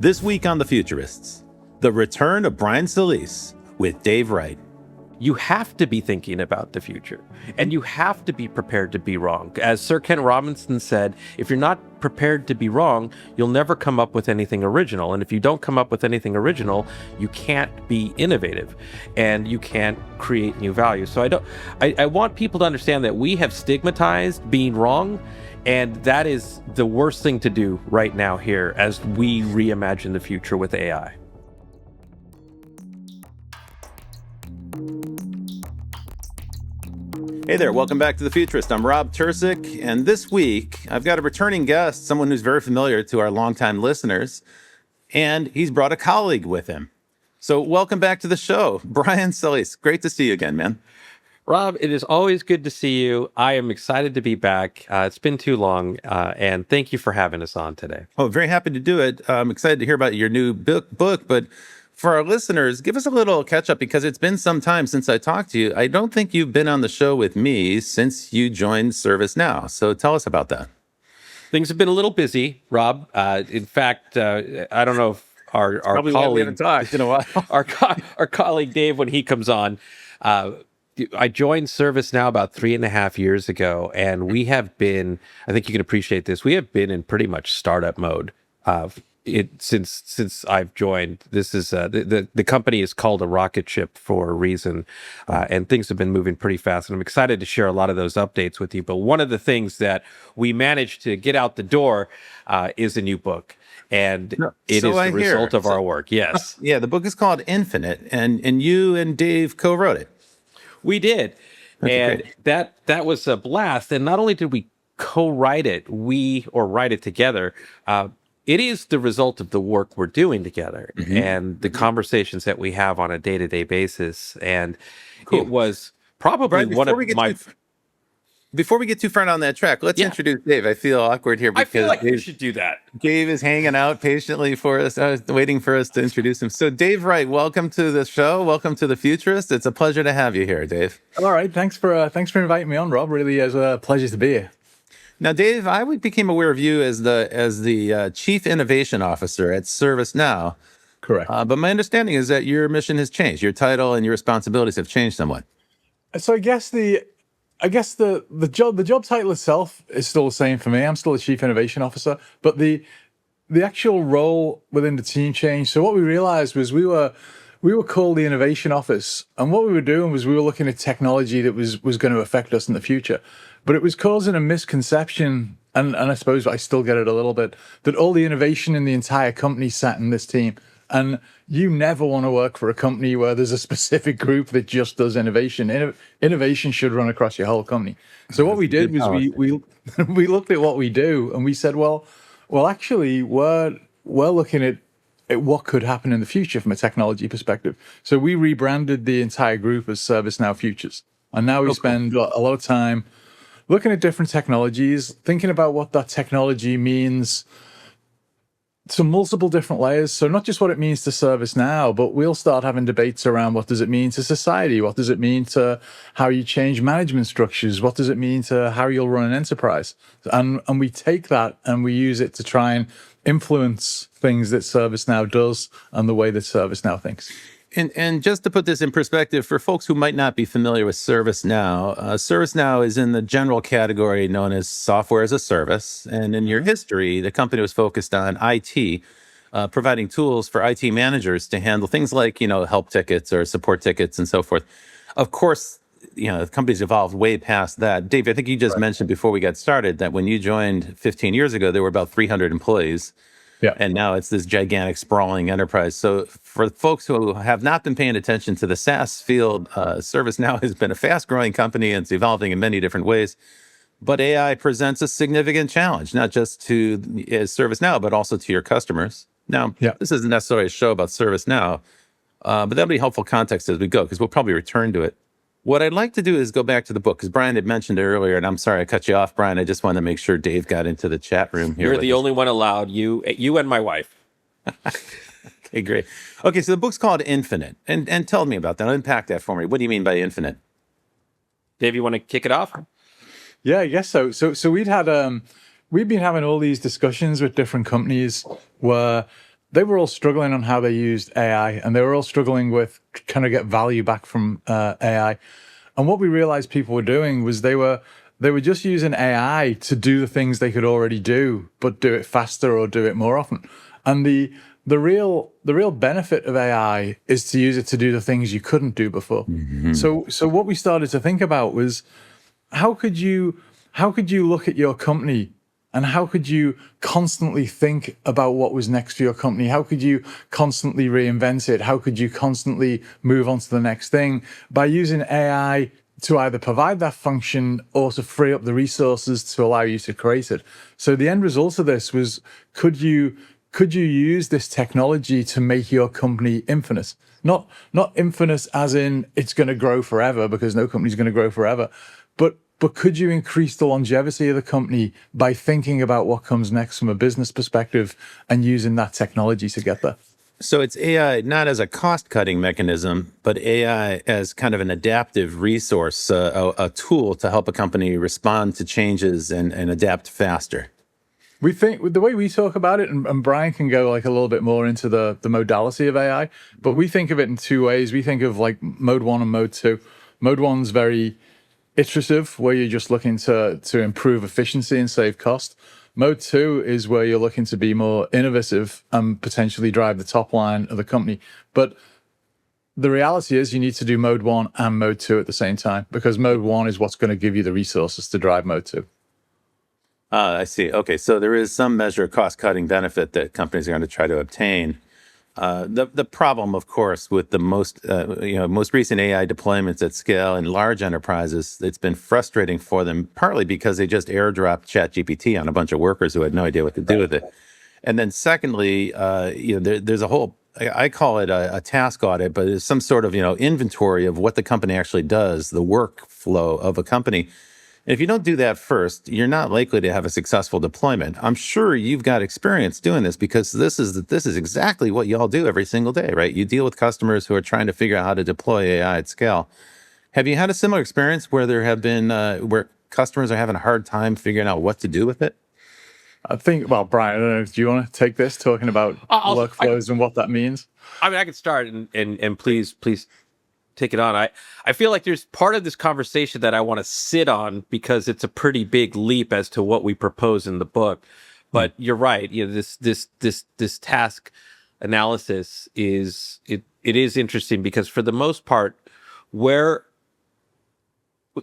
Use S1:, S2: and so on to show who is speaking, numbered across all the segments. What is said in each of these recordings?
S1: This week on The Futurists, the return of Brian Solis with Dave Wright.
S2: You have to be thinking about the future, and you have to be prepared to be wrong. As Sir Ken Robinson said, if you're not prepared to be wrong, you'll never come up with anything original. And if you don't come up with anything original, you can't be innovative and you can't create new value. So I want people to understand that we have stigmatized being wrong, and that is the worst thing to do right now here as we reimagine the future with AI.
S1: Hey there, welcome back to The Futurist. I'm Rob Tercek, and this week I've got a returning guest, someone who's very familiar to our longtime listeners, and he's brought a colleague with him. So welcome back to the show, Brian Solis. Great to see you again, man.
S2: Rob, it is always good to see you. I am excited to be back. It's been too long, and thank you for having us on today.
S1: Oh, very happy to do it. I'm excited to hear about your new book, but for our listeners, give us a little catch up because it's been some time since I talked to you. I don't think you've been on the show with me since you joined ServiceNow. So tell us about that.
S2: Things have been a little busy, Rob. In fact, I don't know if our colleague,
S1: we haven't talked in a while.
S2: our colleague Dave, when he comes on, I joined ServiceNow about 3.5 years ago, and we have been, I think you can appreciate this, we have been in pretty much startup mode since I've joined. This is the company is called a rocket ship for a reason, and things have been moving pretty fast. And I'm excited to share a lot of those updates with you. But one of the things that we managed to get out the door is a new book, and it is the result of our work. Yes,
S1: yeah, the book is called Infinite, and you and Dave co-wrote it.
S2: We did, and
S1: great.
S2: that was a blast. And not only did we co-write it, write it together. It is the result of the work we're doing together and the conversations that we have on a day-to-day basis. And it was probably one of my...
S1: Before we get too far down that track, let's introduce Dave. I feel awkward here because
S2: I feel like we should do that.
S1: Dave is hanging out patiently for us. I was waiting for us to introduce him. So Dave Wright, welcome to the show. Welcome to The Futurist. It's a pleasure to have you here, Dave.
S3: All right. Thanks for inviting me on, Rob. Really is a pleasure to be here.
S1: Now, Dave, I became aware of you as the Chief Innovation Officer at ServiceNow.
S3: Correct.
S1: But my understanding is that your mission has changed. Your title and your responsibilities have changed somewhat.
S3: So I guess the job title itself is still the same for me. I'm still a Chief Innovation Officer, but the actual role within the team changed. So what we realized was we were called the Innovation Office, and what we were doing was we were looking at technology that was going to affect us in the future. But it was causing a misconception, and I suppose I still get it a little bit, that all the innovation in the entire company sat in this team. And you never want to work for a company where there's a specific group that just does innovation. Innovation should run across your whole company. So what we did was we looked at what we do and we said, well, actually, we're looking at what could happen in the future from a technology perspective. So we rebranded the entire group as ServiceNow Futures. And now we spend a lot of time looking at different technologies, thinking about what that technology means to multiple different layers. So not just what it means to ServiceNow, but we'll start having debates around what does it mean to society? What does it mean to how you change management structures? What does it mean to how you'll run an enterprise? And we take that and we use it to try and influence things that ServiceNow does and the way that ServiceNow thinks.
S1: And just to put this in perspective, for folks who might not be familiar with ServiceNow, ServiceNow is in the general category known as software as a service. And in your history, the company was focused on IT, providing tools for IT managers to handle things like, help tickets or support tickets and so forth. Of course, the company's evolved way past that. Dave, I think you just mentioned before we got started that when you joined 15 years ago, there were about 300 employees.
S3: Yeah.
S1: And now it's this gigantic, sprawling enterprise. So for folks who have not been paying attention to the SaaS field, ServiceNow has been a fast-growing company and it's evolving in many different ways. But AI presents a significant challenge, not just to ServiceNow, but also to your customers. Now, This isn't necessarily a show about ServiceNow, but that'll be helpful context as we go, because we'll probably return to it. What I'd like to do is go back to the book, because Brian had mentioned it earlier, and I'm sorry I cut you off, Brian. I just wanted to make sure Dave got into the chat room here.
S2: You're the only one allowed, you and my wife.
S1: Okay, great. Okay, so the book's called Infinite, and tell me about that. Unpack that for me. What do you mean by infinite?
S2: Dave, you want to kick it off?
S3: Yeah, I guess so. So we'd been having all these discussions with different companies where they were all struggling on how they used AI, and they were all struggling with kind of get value back from AI. And what we realized people were doing was they were just using AI to do the things they could already do, but do it faster or do it more often. And the real benefit of AI is to use it to do the things you couldn't do before. So what we started to think about was how could you look at your company, and how could you constantly think about what was next for your company? How could you constantly reinvent it? How could you constantly move on to the next thing by using AI to either provide that function or to free up the resources to allow you to create it? So the end result of this was, could you use this technology to make your company infinite? Not infinite as in it's going to grow forever, because no company's going to grow forever, but could you increase the longevity of the company by thinking about what comes next from a business perspective and using that technology to get there?
S1: So it's AI not as a cost-cutting mechanism, but AI as kind of an adaptive resource, a tool to help a company respond to changes and adapt faster.
S3: We think, with the way we talk about it, and Brian can go like a little bit more into the modality of AI, but we think of it in two ways. We think of like mode 1 and mode 2. Mode 1's very iterative, where you're just looking to improve efficiency and save cost. Mode 2 is where you're looking to be more innovative and potentially drive the top line of the company. But the reality is you need to do mode 1 and mode 2 at the same time, because mode 1 is what's going to give you the resources to drive mode 2.
S1: I see. Okay, so there is some measure of cost-cutting benefit that companies are going to try to obtain. The problem, of course, with the most recent AI deployments at scale in large enterprises, it's been frustrating for them, partly because they just airdropped ChatGPT on a bunch of workers who had no idea what to do with it, and then secondly, there's a whole, I call it a task audit, but it's some sort of inventory of what the company actually does, the workflow of a company. And if you don't do that first, you're not likely to have a successful deployment. I'm sure you've got experience doing this, because this is exactly what y'all do every single day, right? You deal with customers who are trying to figure out how to deploy AI at scale. Have you had a similar experience where there have been where customers are having a hard time figuring out what to do with it?
S3: I think, well, Brian, I don't know, do you want to take this, talking about workflows and what that means?
S2: I mean, I could start, and please take it on. I feel like there's part of this conversation that I want to sit on, because it's a pretty big leap as to what we propose in the book. But you're right. This task analysis is interesting, because for the most part,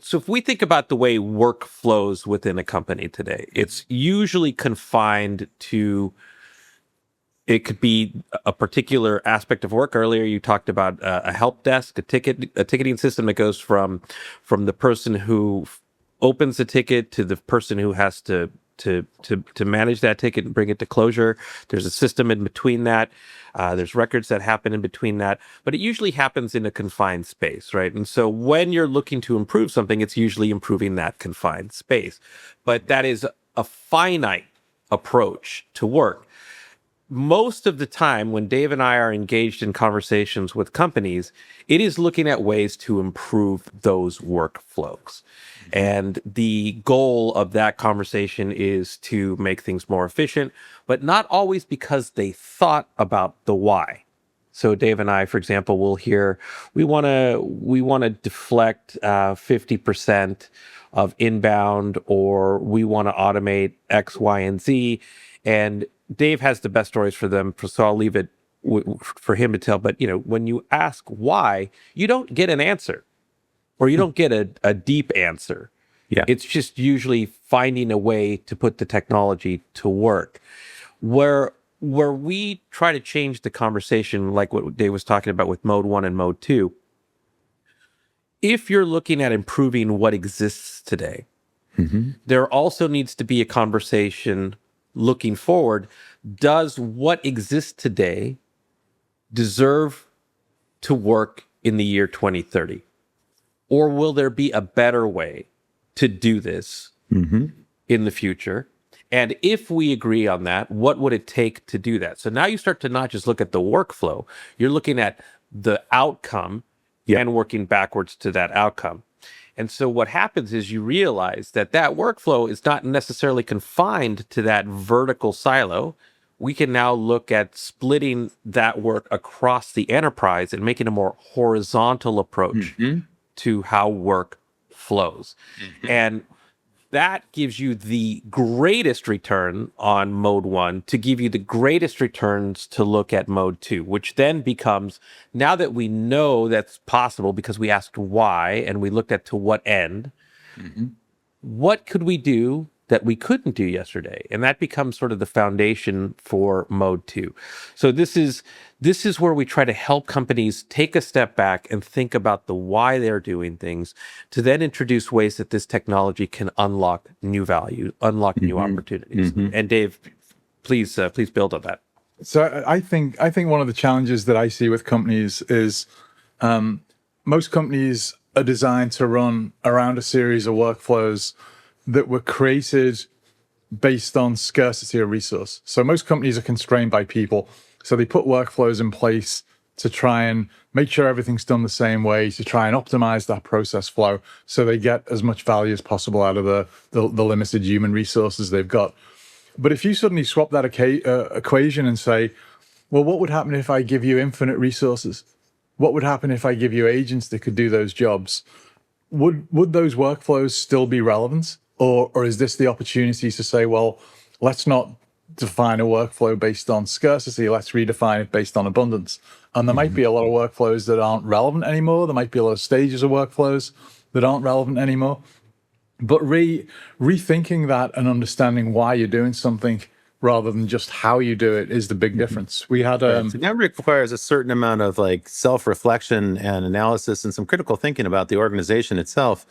S2: so if we think about the way work flows within a company today, it's usually confined to, it could be a particular aspect of work. Earlier, you talked about a help desk, a ticketing system that goes from the person who opens the ticket to the person who has to manage that ticket and bring it to closure. There's a system in between that. There's records that happen in between that, but it usually happens in a confined space, right? And so when you're looking to improve something, it's usually improving that confined space. But that is a finite approach to work. Most of the time, when Dave and I are engaged in conversations with companies, it is looking at ways to improve those workflows. And the goal of that conversation is to make things more efficient, but not always because they thought about the why. So Dave and I, for example, will hear, we want to deflect 50% of inbound, or we want to automate X, Y, and Z. And Dave has the best stories for them, so I'll leave it for him to tell. But when you ask why, you don't get an answer, or you don't get a deep answer.
S1: Yeah,
S2: it's just usually finding a way to put the technology to work. Where we try to change the conversation, like what Dave was talking about with mode 1 and mode 2. If you're looking at improving what exists today, there also needs to be a conversation looking forward. Does what exists today deserve to work in the year 2030? Or will there be a better way to do this in the future? And if we agree on that, what would it take to do that? So now you start to not just look at the workflow, you're looking at the outcome and working backwards to that outcome. And so what happens is you realize that workflow is not necessarily confined to that vertical silo. we can now look at splitting that work across the enterprise and making a more horizontal approach to how work flows. And that gives you the greatest return on mode 1 to give you the greatest returns to look at mode 2, which then becomes, now that we know that's possible because we asked why and we looked at to what end, what could we do that we couldn't do yesterday? And that becomes sort of the foundation for mode 2. So this is where we try to help companies take a step back and think about the why they're doing things, to then introduce ways that this technology can unlock new value, unlock new opportunities. And Dave, please build on that.
S3: So I think one of the challenges that I see with companies is most companies are designed to run around a series of workflows that were created based on scarcity of resource. So most companies are constrained by people. So they put workflows in place to try and make sure everything's done the same way, to try and optimize that process flow so they get as much value as possible out of the limited human resources they've got. But if you suddenly swap that equation and say, well, what would happen if I give you infinite resources? What would happen if I give you agents that could do those jobs? Would those workflows still be relevant? Or is this the opportunity to say, well, let's not define a workflow based on scarcity, let's redefine it based on abundance. And there might be a lot of workflows that aren't relevant anymore. There might be a lot of stages of workflows that aren't relevant anymore. But rethinking that and understanding why you're doing something rather than just how you do it is the big difference. We had
S1: so that requires a certain amount of like self-reflection and analysis and some critical thinking about the organization itself,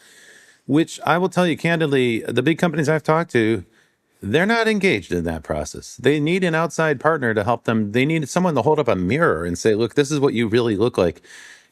S1: which I will tell you candidly, the big companies I've talked to, they're not engaged in that process. They need an outside partner to help them. They need someone to hold up a mirror and say, look, this is what you really look like.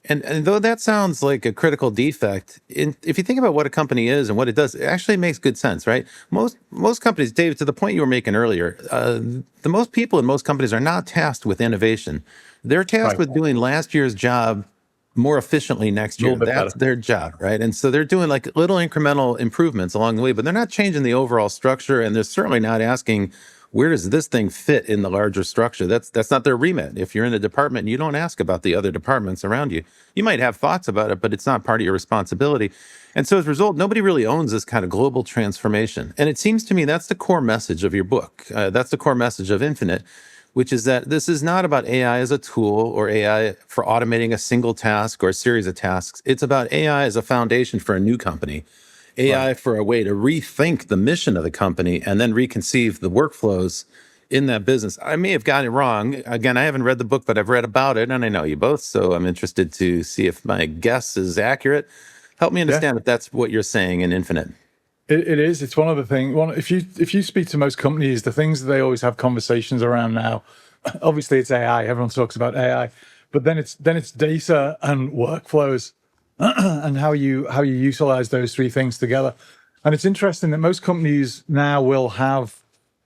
S1: And though that sounds like a critical defect, if you think about what a company is and what it does, it actually makes good sense, right? Most companies, Dave, to the point you were making earlier, the most people in most companies are not tasked with innovation. They're tasked with doing last year's job more efficiently next year. That's their job, right? And so they're doing like little incremental improvements along the way, but they're not changing the overall structure, and they're certainly not asking, where does this thing fit in the larger structure? That's not their remit. If you're in a department, you don't ask about the other departments around you. You might have thoughts about it, but it's not part of your responsibility. And so as a result, nobody really owns this kind of global transformation. And it seems to me that's the core message of your book. That's the core message of Infinite, which is that this is not about AI as a tool or AI for automating a single task or a series of tasks. It's about AI as a foundation for a new company. AI for a way to rethink the mission of the company and then reconceive the workflows in that business. I may have gotten it wrong. Again, I haven't read the book, but I've read about it, and I know you both, so I'm interested to see if my guess is accurate. Help me understand if that's what you're saying in Infinite.
S3: It is. It's one of the things. If you speak to most companies, the things that they always have conversations around now, obviously it's AI. Everyone talks about AI, but then it's data and workflows. And how you utilize those three things together. And it's interesting that most companies now will have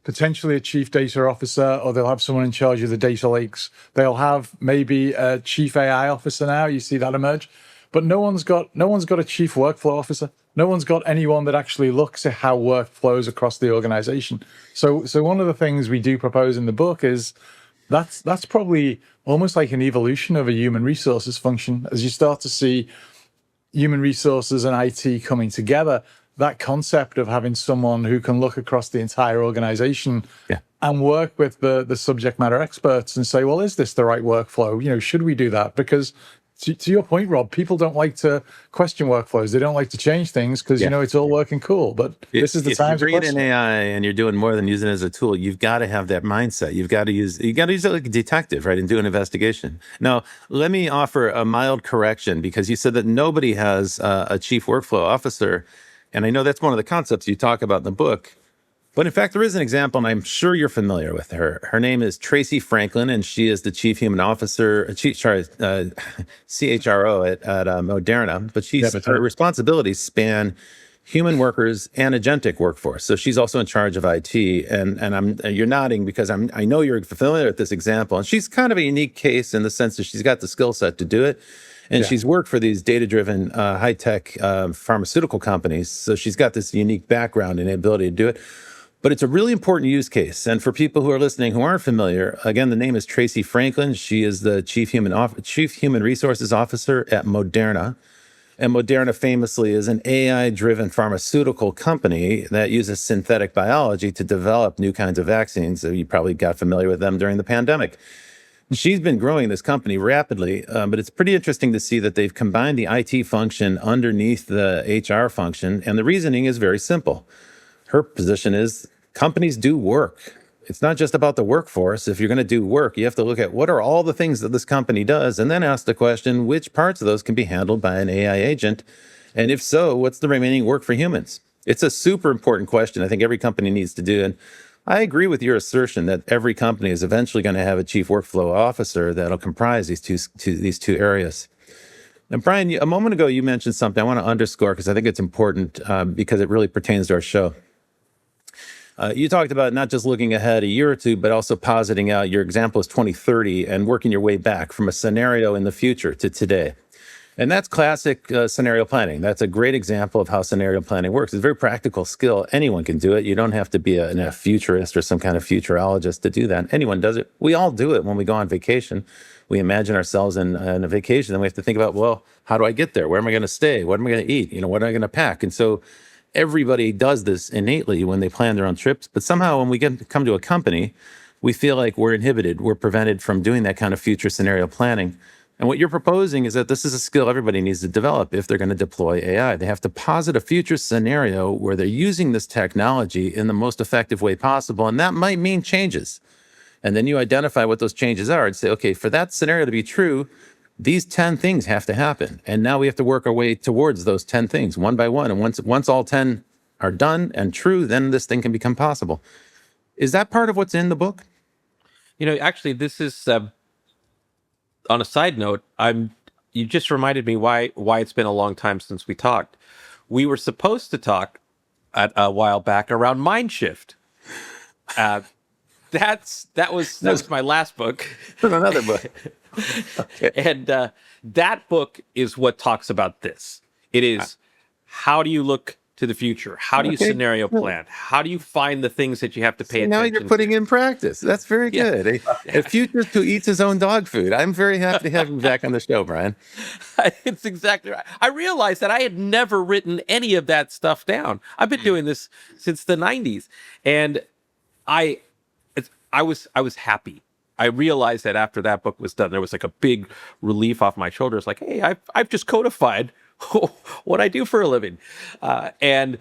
S3: potentially a chief data officer, or they'll have someone in charge of the data lakes. They'll have maybe a chief AI officer now. You see that emerge, but no one's got a chief workflow officer. No one's got anyone that actually looks at how work flows across the organization. So one of the things we do propose in the book is that's probably almost like an evolution of a human resources function. As you start to see human resources and IT coming together, that concept of having someone who can look across the entire organization and work with the subject matter experts and say, well, is this the right workflow? Should we do that? Because to your point, Rob, people don't like to question workflows. They don't like to change things because, it's all working cool. But this is the time
S1: to question. If you're bringing in AI and you're doing more than using it as a tool, you've got to have that mindset. You've got to use it like a detective, right, and do an investigation. Now, let me offer a mild correction, because you said that nobody has a chief workflow officer. And I know that's one of the concepts you talk about in the book. But in fact, there is an example, and I'm sure you're familiar with her. Her name is Tracy Franklin, and she is the chief human officer, CHRO at Moderna. But her responsibilities span human workers and agentic workforce. So she's also in charge of IT. And you're nodding because I know you're familiar with this example. And she's kind of a unique case in the sense that she's got the skill set to do it. And she's worked for these data-driven, high-tech pharmaceutical companies. So she's got this unique background and ability to do it. But it's a really important use case. And for people who are listening who aren't familiar, again, the name is Tracy Franklin. She is the Chief Human Resources Officer at Moderna. And Moderna famously is an AI-driven pharmaceutical company that uses synthetic biology to develop new kinds of vaccines. So you probably got familiar with them during the pandemic. She's been growing this company rapidly, but it's pretty interesting to see that they've combined the IT function underneath the HR function. And the reasoning is very simple. Her position is companies do work. It's not just about the workforce. If you're going to do work, you have to look at what are all the things that this company does, and then ask the question, which parts of those can be handled by an AI agent? And if so, what's the remaining work for humans? It's a super important question I think every company needs to do. And I agree with your assertion that every company is eventually going to have a chief workflow officer that'll comprise these two areas. And Brian, a moment ago, you mentioned something I want to underscore because I think it's important because it really pertains to our show. You talked about not just looking ahead a year or two, but also positing out your example is 2030 and working your way back from a scenario in the future to today. And that's classic scenario planning. That's a great example of how scenario planning works. It's a very practical skill. Anyone can do it. You don't have to be a futurist or some kind of futurologist to do that. Anyone does it. We all do it when we go on vacation. We imagine ourselves in a vacation, then we have to think about, well, how do I get there? Where am I going to stay? What am I going to eat? What am I going to pack? And so everybody does this innately when they plan their own trips. But somehow when we come to a company, we feel like we're inhibited. We're prevented from doing that kind of future scenario planning. And what you're proposing is that this is a skill everybody needs to develop if they're going to deploy AI. They have to posit a future scenario where they're using this technology in the most effective way possible. And that might mean changes. And then you identify what those changes are and say, okay, for that scenario to be true, these 10 things have to happen. And now we have to work our way towards those 10 things one by one. And once all 10 are done and true, then this thing can become possible. Is that part of what's in the book?
S2: Actually, this is on a side note. You just reminded me why it's been a long time since we talked. We were supposed to talk a while back around mind shift. That was my last book.
S1: Another book.
S2: Okay. And that book is what talks about this. It is how do you look to the future? How do you scenario plan? How do you find the things that you have to pay attention to?
S1: Now you're putting in practice. That's very good. A futurist who eats his own dog food. I'm very happy to have you back on the show, Brian.
S2: It's exactly right. I realized that I had never written any of that stuff down. I've been doing this since the 90s. And I was happy. I realized that after that book was done, there was like a big relief off my shoulders. Like, hey, I've just codified what I do for a living. And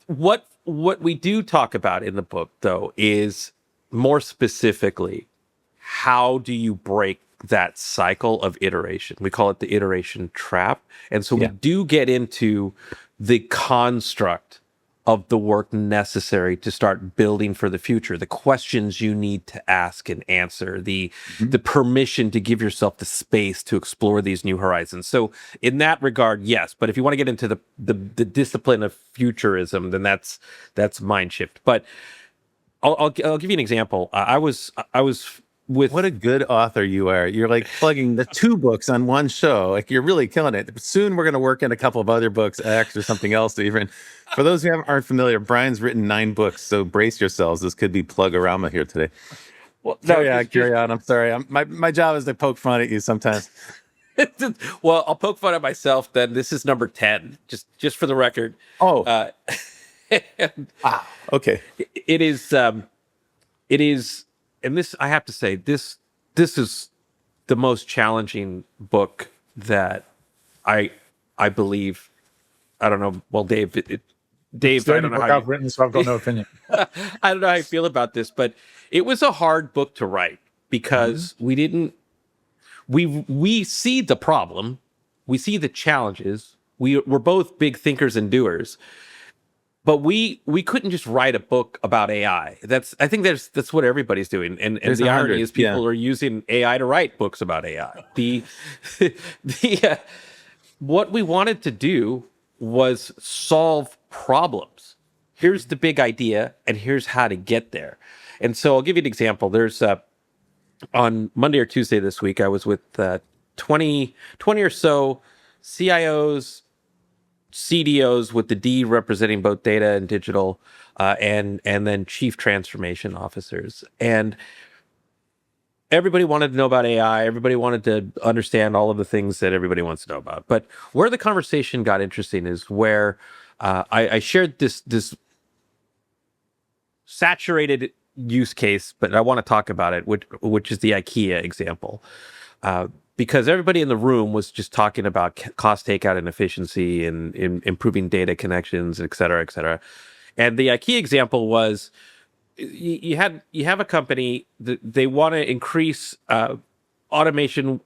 S2: what we do talk about in the book, though, is more specifically, how do you break that cycle of iteration? We call it the iteration trap. And so we do get into the construct of the work necessary to start building for the future, the questions you need to ask and answer, the permission to give yourself the space to explore these new horizons. So in that regard, yes. But if you want to get into the discipline of futurism, then that's mind shift. But I'll give you an example. I was with...
S1: What a good author you are. You're like plugging the two books on one show. Like you're really killing it. Soon we're going to work in a couple of other books, X or something else even. For those who aren't familiar, Brian's written 9 books, so brace yourselves. This could be plug-orama here today. Well, carry on. I'm sorry. My job is to poke fun at you sometimes.
S2: Well, I'll poke fun at myself then. This is number 10, just for the record.
S1: Oh. Okay.
S2: It is, and this, I have to say, this is the most challenging book that I believe. I don't know. Well, Dave, Dave, I don't know how
S3: I've written, so I've got no opinion.
S2: I don't know how you feel about this, but it was a hard book to write because we see the problem, we see the challenges. We're both big thinkers and doers, but we couldn't just write a book about AI. I think that's what everybody's doing, and the irony is people are using AI to write books about AI. What we wanted to do was solve problems. Here's the big idea, and here's how to get there. And so I'll give you an example. There's on Monday or Tuesday this week, I was with 20 or so CIOs, CDOs with the D representing both data and digital, and then chief transformation officers. And everybody wanted to know about AI. Everybody wanted to understand all of the things that everybody wants to know about. But where the conversation got interesting is where I shared this saturated use case, but I want to talk about it, which is the IKEA example. Because everybody in the room was just talking about cost takeout and efficiency and improving data connections, et cetera, et cetera. And the IKEA example was you have a company that they want to increase automation,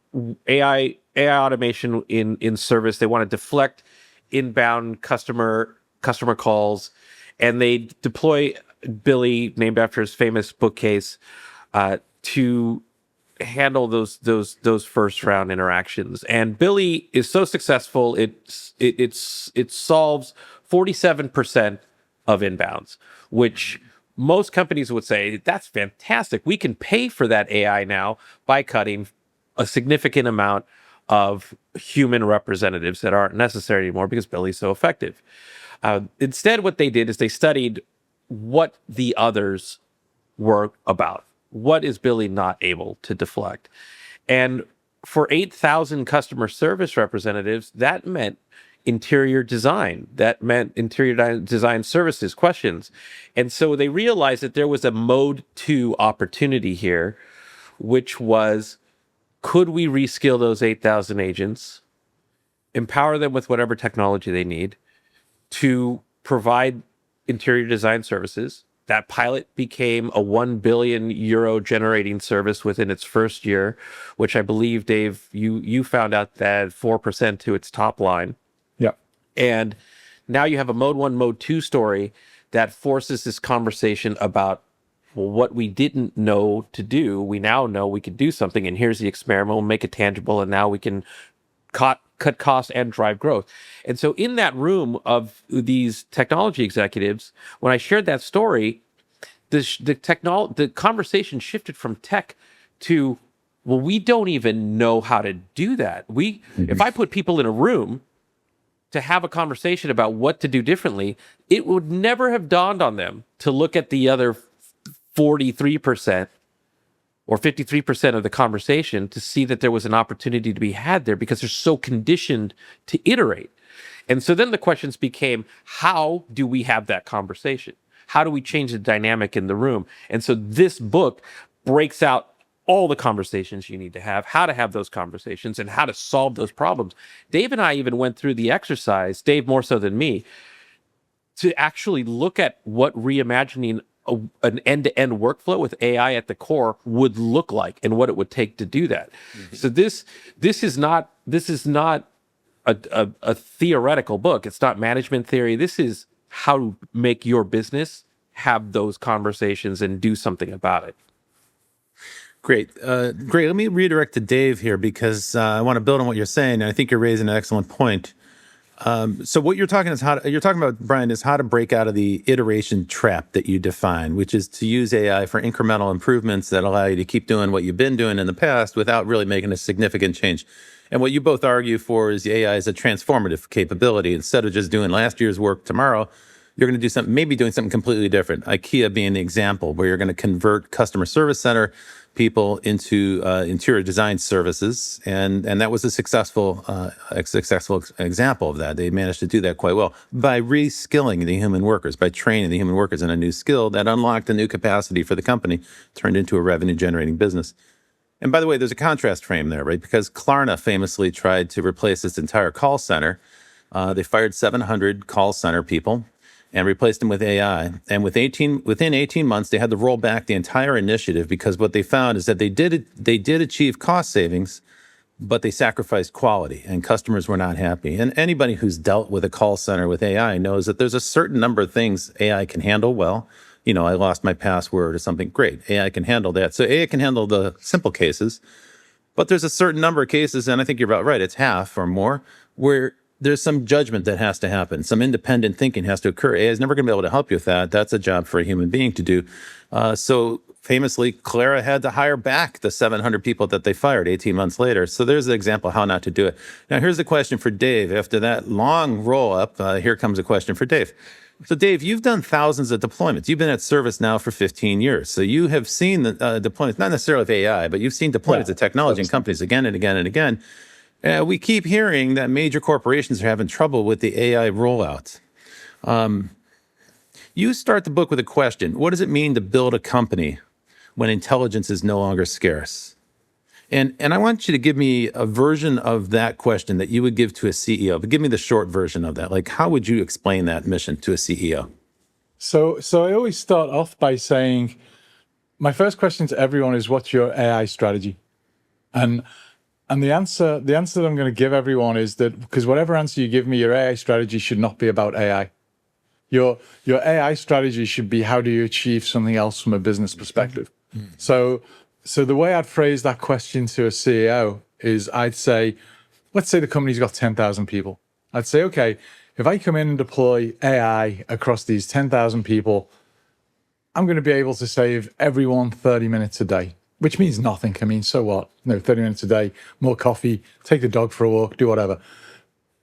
S2: AI automation in service. They want to deflect inbound customer calls, and they deploy Billy, named after his famous bookcase, to handle those first round interactions. And Billy is so successful, it solves 47% of inbounds, which most companies would say that's fantastic. We can pay for that AI now by cutting a significant amount of human representatives that aren't necessary anymore because Billy's so effective. Instead, what they did is they studied what the others were about. What is Billy not able to deflect? And for 8,000 customer service representatives, that meant interior design. That meant interior design services, questions. And so they realized that there was a mode 2 opportunity here, which was, could we reskill those 8,000 agents, empower them with whatever technology they need to provide interior design services? That pilot became a 1 billion euro generating service within its first year, which I believe, Dave, you found out that 4% to its top line.
S3: Yeah.
S2: And now you have a mode 1, mode 2 story that forces this conversation about, well, what we didn't know to do, we now know we could do something, and here's the experiment, we'll make it tangible, and now we can cut costs and drive growth. And so in that room of these technology executives, when I shared that story, the conversation shifted from tech to, well, we don't even know how to do that. If I put people in a room to have a conversation about what to do differently, it would never have dawned on them to look at the other 43% or 53% of the conversation to see that there was an opportunity to be had there because they're so conditioned to iterate. And so then the questions became, how do we have that conversation? How do we change the dynamic in the room? And so this book breaks out all the conversations you need to have, how to have those conversations, and how to solve those problems. Dave and I even went through the exercise, Dave more so than me, to actually look at what reimagining an end-to-end workflow with AI at the core would look like and what it would take to do that. Mm-hmm. So this is not a theoretical book. It's not management theory. This is how to make your business have those conversations and do something about it.
S1: Great. Great. Let me redirect to Dave here because I want to build on what you're saying. And I think you're raising an excellent point. So what you're talking about, Brian, is how to break out of the iteration trap that you define, which is to use AI for incremental improvements that allow you to keep doing what you've been doing in the past without really making a significant change. And what you both argue for is the AI is a transformative capability. Instead of just doing last year's work tomorrow, you're going to do something, maybe doing something completely different. IKEA being the example where you're going to convert customer service center people into interior design services, and that was a successful example of that. They managed to do that quite well by reskilling the human workers, by training the human workers in a new skill that unlocked a new capacity for the company, turned into a revenue-generating business. And by the way, there's a contrast frame there, right? Because Klarna famously tried to replace its entire call center. They fired 700 call center people and replaced them with AI. And within 18 months, they had to roll back the entire initiative because what they found is that they did achieve cost savings, but they sacrificed quality, and customers were not happy. And anybody who's dealt with a call center with AI knows that there's a certain number of things AI can handle well. You know, I lost my password or something. Great, AI can handle that. So AI can handle the simple cases, but there's a certain number of cases, and I think you're about right, it's half or more, where there's some judgment that has to happen. Some independent thinking has to occur. AI is never going to be able to help you with that. That's a job for a human being to do. So famously, Clara had to hire back the 700 people that they fired 18 months later. So there's an example of how not to do it. Now, here's the question for Dave. After that long roll up, here comes a question for Dave. So, Dave, you've done thousands of deployments. You've been at ServiceNow for 15 years. So you have seen the deployments, not necessarily of AI, but you've seen deployments of technology in companies again and again and again. We keep hearing that major corporations are having trouble with the AI rollout. You start the book with a question. What does it mean to build a company when intelligence is no longer scarce? And I want you to give me a version of that question that you would give to a CEO, but give me the short version of that. Like, how would you explain that mission to a CEO?
S3: So I always start off by saying, my first question to everyone is, what's your AI strategy? And the answer that I'm going to give everyone is that, because whatever answer you give me, your AI strategy should not be about AI. Your AI strategy should be, how do you achieve something else from a business perspective? So the way I'd phrase that question to a CEO is, I'd say, let's say the company's got 10,000 people. I'd say, okay, if I come in and deploy AI across these 10,000 people, I'm going to be able to save everyone 30 minutes a day, which means nothing. I mean, so what? 30 minutes a day, more coffee, take the dog for a walk, do whatever.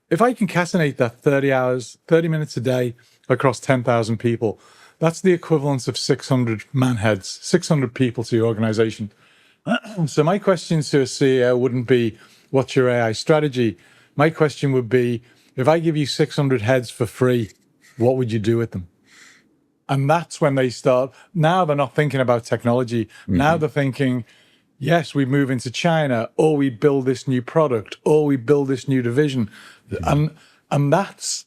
S3: If I concatenate that 30 minutes a day across 10,000 people, that's the equivalent of 600 man heads, 600 people to your organization. So my question to a CEO wouldn't be, what's your AI strategy? My question would be, if I give you 600 heads for free, what would you do with them? And that's when they start. Now they're not thinking about technology. Now they're thinking, yes, we move into China, or we build this new product, or we build this new division. And that's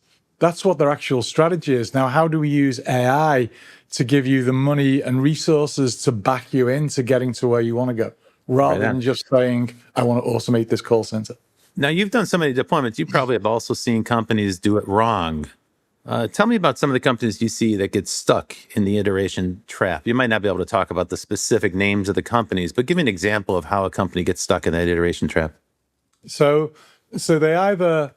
S3: what their actual strategy is. Now, how do we use AI to give you the money and resources to back you into getting to where you want to go, rather than just saying, I want to automate this call center?
S1: Now, you've done so many deployments. You probably have also seen companies do it wrong. Tell me about some of the companies you see that get stuck in the iteration trap. You might not be able to talk about the specific names of the companies, but give me an example of how a company gets stuck in that iteration trap.
S3: So they either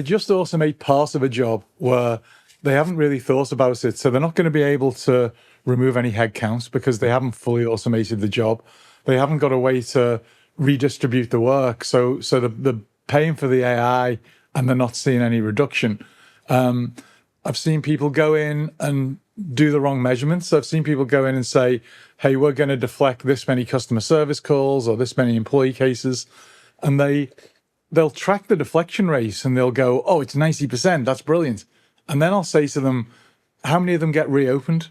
S3: just automate part of a job where they haven't really thought about it. So they're not going to be able to remove any headcounts because they haven't fully automated the job. They haven't got a way to redistribute the work. So they're paying for the AI and they're not seeing any reduction. I've seen people go in and do the wrong measurements. I've seen people go in and say, hey, we're going to deflect this many customer service calls or this many employee cases. And they'll track the deflection rate and they'll go, oh, it's 90%. That's brilliant. And then I'll say to them, how many of them get reopened?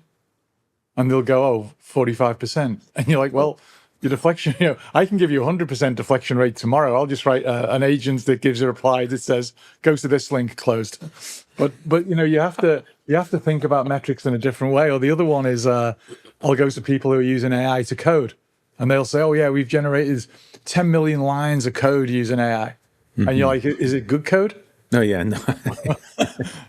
S3: And they'll go, oh, 45%. And you're like, well, your deflection, I can give you 100% deflection rate tomorrow. I'll just write an agent that gives a reply that says, go to this link, closed. But you have to think about metrics in a different way. Or the other one is, I'll go to people who are using AI to code. And they'll say, oh, yeah, we've generated 10 million lines of code using AI. And you're like, is it good code?
S1: No, yeah, no.
S3: I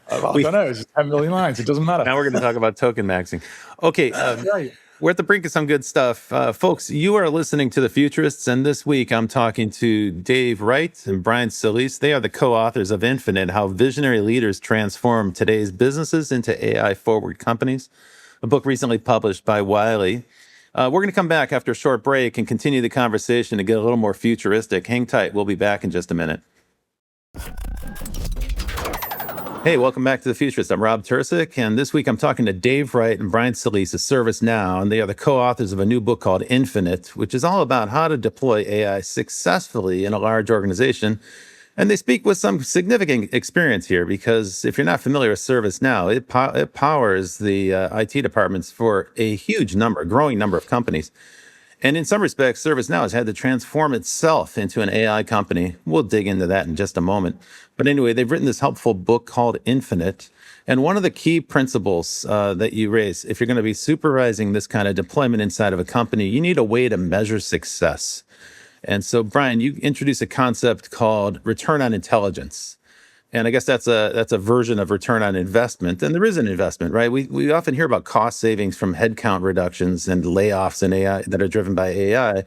S3: don't know. It's 10 million lines. It doesn't matter.
S1: Now we're going to talk about token maxing. Okay,
S3: Right.
S1: we're at the brink of some good stuff. Folks, you are listening to The Futurists, and this week I'm talking to Dave Wright and Brian Solis. They are the co-authors of Infinite, How Visionary Leaders Transform Today's Businesses into AI-Forward Companies, a book recently published by Wiley. We're going to come back after a short break and continue the conversation to get a little more futuristic. Hang tight. We'll be back in just a minute. Hey, welcome back to The Futurists. I'm Rob Tercek, and this week I'm talking to Dave Wright and Brian Solis of ServiceNow, and they are the co-authors of a new book called Infinite, which is all about how to deploy AI successfully in a large organization. And they speak with some significant experience here, because if you're not familiar with ServiceNow, it powers the IT departments for a growing number of companies. And in some respects, ServiceNow has had to transform itself into an AI company. We'll dig into that in just a moment. But anyway, they've written this helpful book called Infinite. And one of the key principles that you raise, if you're going to be supervising this kind of deployment inside of a company, you need a way to measure success. And so, Brian, you introduce a concept called return on intelligence. And I guess that's a version of return on investment. And there is an investment, right? We often hear about cost savings from headcount reductions and layoffs in AI that are driven by AI.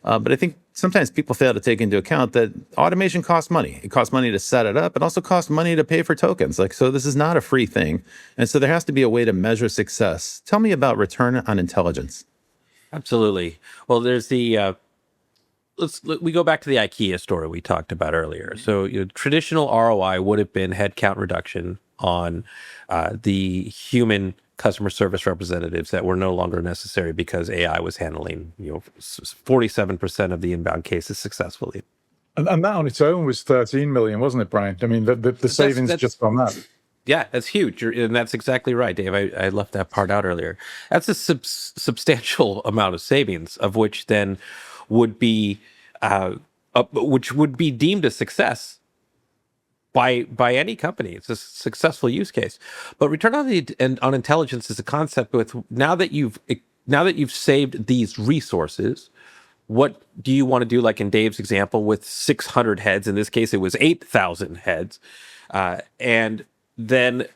S1: But I think sometimes people fail to take into account that automation costs money. It costs money to set it up. It also costs money to pay for tokens. So this is not a free thing. And so there has to be a way to measure success. Tell me about return on intelligence.
S2: Absolutely. Well, there's the we go back to the IKEA story we talked about earlier. So traditional ROI would have been headcount reduction on the human customer service representatives that were no longer necessary because AI was handling 47% of the inbound cases successfully.
S3: And that on its own was 13 million, wasn't it, Brian? I mean, the savings just on that.
S2: Yeah, that's huge. And that's exactly right, Dave. I left that part out earlier. That's a substantial amount of savings, of which then would be which would be deemed a success by any company. It's a successful use case. But return on intelligence is a concept with now that you've saved these resources, what do you want to do? Like in Dave's example, with 600 heads, in this case, it was 8,000 heads, and then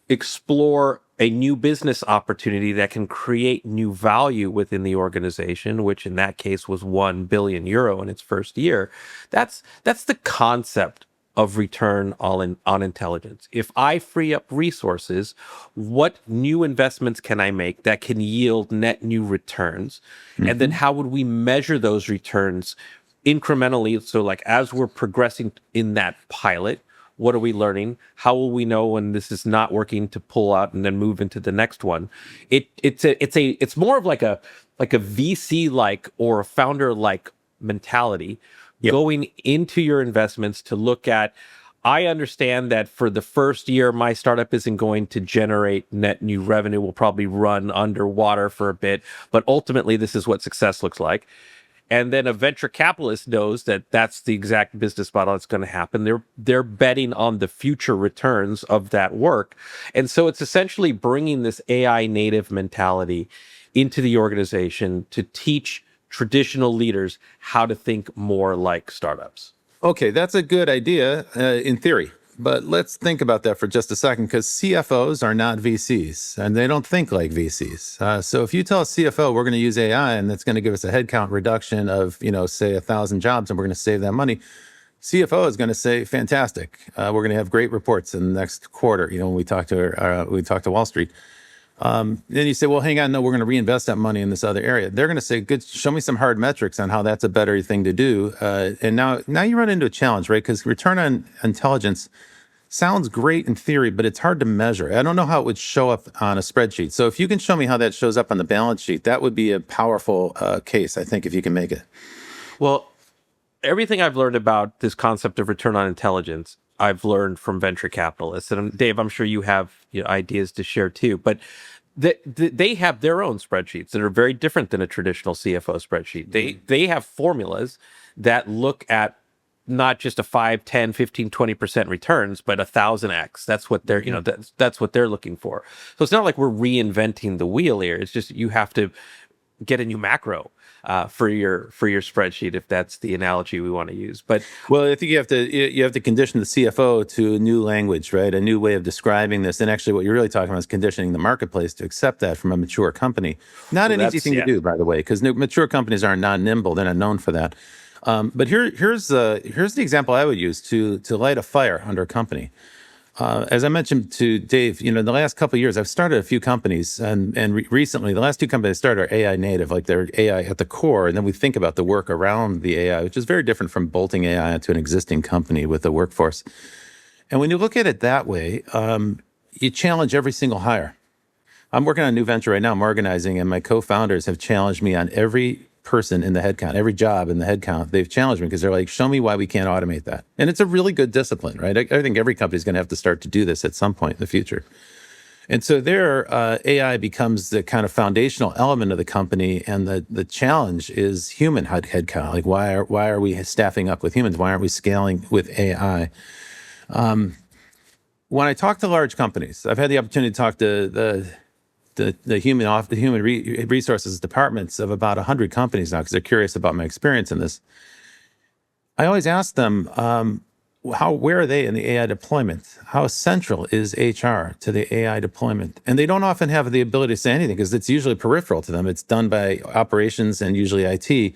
S2: explore a new business opportunity that can create new value within the organization, which in that case was 1 billion euro in its first year. That's the concept of return on intelligence. If I free up resources, what new investments can I make that can yield net new returns? Mm-hmm. And then how would we measure those returns incrementally? So like as we're progressing in that pilot, what are we learning? How will we know when this is not working to pull out and then move into the next one? It's more of like a VC like or a founder like mentality. Yep. Going into your investments to look at, I understand that for the first year, my startup isn't going to generate net new revenue. We'll probably run underwater for a bit, but ultimately this is what success looks like. And then a venture capitalist knows that that's the exact business model that's going to happen. They're betting on the future returns of that work. And so it's essentially bringing this AI native mentality into the organization to teach traditional leaders how to think more like startups.
S1: Okay, that's a good idea in theory. But let's think about that for just a second, because CFOs are not VCs, and they don't think like VCs. So if you tell a CFO we're going to use AI and that's going to give us a headcount reduction of, say 1,000 jobs, and we're going to save that money, CFO is going to say, fantastic. We're going to have great reports in the next quarter. When we talk to Wall Street. Then you say, well, hang on, no, we're going to reinvest that money in this other area. They're going to say, good, show me some hard metrics on how that's a better thing to do. And now you run into a challenge, right? Because return on intelligence sounds great in theory, but it's hard to measure. I don't know how it would show up on a spreadsheet. So if you can show me how that shows up on the balance sheet, that would be a powerful case, I think, if you can make it.
S2: Well, everything I've learned about this concept of return on intelligence, I've learned from venture capitalists. And Dave, I'm sure you have ideas to share too, but they have their own spreadsheets that are very different than a traditional CFO spreadsheet. They have formulas that look at not just a 5, 10, 15, 20% returns, but 1,000x. That's what they're, that's what they're looking for. So it's not like we're reinventing the wheel here. It's just you have to get a new macro for your spreadsheet, if that's the analogy we want to use. But
S1: well, I think you have to condition the CFO to a new language, right? A new way of describing this. And actually, what you're really talking about is conditioning the marketplace to accept that from a mature company. Not an easy thing to do, by the way, because mature companies are not nimble. They're not known for that. But here's the example I would use to light a fire under a company. As I mentioned to Dave, the last couple of years, I've started a few companies, and recently, the last two companies I started are AI native, like they're AI at the core, and then we think about the work around the AI, which is very different from bolting AI into an existing company with a workforce. And when you look at it that way, you challenge every single hire. I'm working on a new venture right now, I'm organizing, and my co-founders have challenged me on every person in the headcount, every job in the headcount. They've challenged me because they're like, show me why we can't automate that. And it's a really good discipline, right? I think every company is going to have to start to do this at some point in the future. And so there, AI becomes the kind of foundational element of the company, and the challenge is human headcount. Like, why are we staffing up with humans? Why aren't we scaling with AI? When I talk to large companies, I've had the opportunity to talk to the human resources departments of about 100 companies now, because they're curious about my experience in this. I always ask them, where are they in the AI deployment? How central is HR to the AI deployment? And they don't often have the ability to say anything because it's usually peripheral to them. It's done by operations and usually IT,